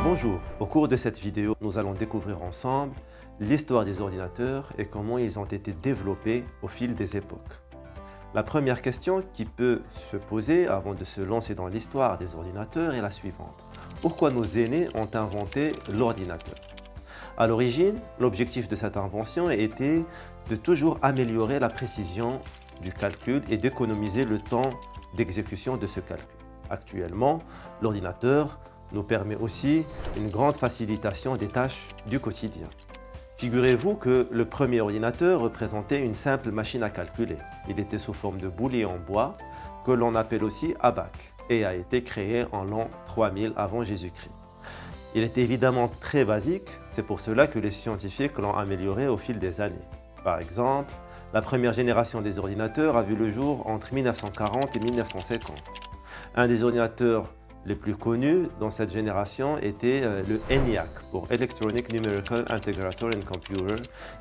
Bonjour, au cours de cette vidéo, nous allons découvrir ensemble l'histoire des ordinateurs et comment ils ont été développés au fil des époques. La première question qui peut se poser avant de se lancer dans l'histoire des ordinateurs est la suivante. Pourquoi nos aînés ont inventé l'ordinateur? À l'origine, l'objectif de cette invention était de toujours améliorer la précision du calcul et d'économiser le temps d'exécution de ce calcul. Actuellement, l'ordinateur nous permet aussi une grande facilitation des tâches du quotidien. Figurez-vous que le premier ordinateur représentait une simple machine à calculer. Il était sous forme de boulier en bois, que l'on appelle aussi abaque, et a été créé en l'an 3000 avant Jésus-Christ. Il était évidemment très basique, c'est pour cela que les scientifiques l'ont amélioré au fil des années. Par exemple, la première génération des ordinateurs a vu le jour entre 1940 et 1950. Un des ordinateurs les plus connus dans cette génération était le ENIAC, pour Electronic Numerical Integrator and Computer,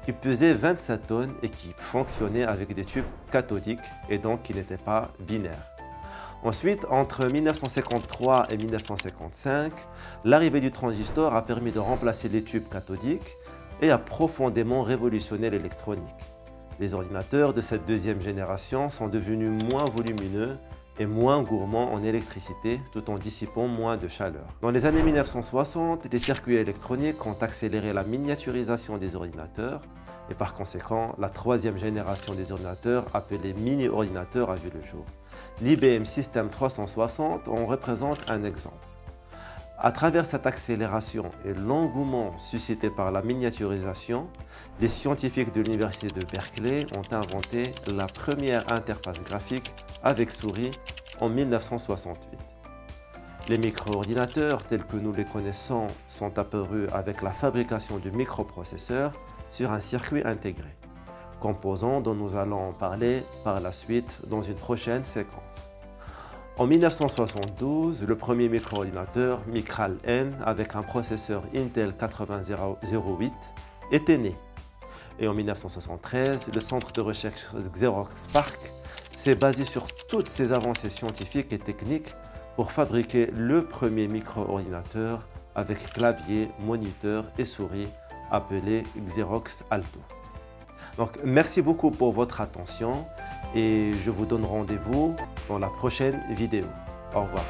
qui pesait 27 tonnes et qui fonctionnait avec des tubes cathodiques et donc qui n'était pas binaire. Ensuite, entre 1953 et 1955, l'arrivée du transistor a permis de remplacer les tubes cathodiques et a profondément révolutionné l'électronique. Les ordinateurs de cette deuxième génération sont devenus moins volumineux et moins gourmands en électricité tout en dissipant moins de chaleur. Dans les années 1960, les circuits électroniques ont accéléré la miniaturisation des ordinateurs et par conséquent, la troisième génération des ordinateurs appelés mini-ordinateurs a vu le jour. L'IBM System 360 en représente un exemple. À travers cette accélération et l'engouement suscité par la miniaturisation, les scientifiques de l'université de Berkeley ont inventé la première interface graphique avec souris en 1968. Les micro-ordinateurs tels que nous les connaissons sont apparus avec la fabrication de microprocesseurs sur un circuit intégré, composant dont nous allons en parler par la suite dans une prochaine séquence. En 1972, le premier micro-ordinateur, Micral-N, avec un processeur Intel 8008, était né. Et en 1973, le centre de recherche Xerox PARC s'est basé sur toutes ces avancées scientifiques et techniques pour fabriquer le premier micro-ordinateur avec clavier, moniteur et souris appelé Xerox Alto. Donc, merci beaucoup pour votre attention et je vous donne rendez-vous dans la prochaine vidéo. Au revoir.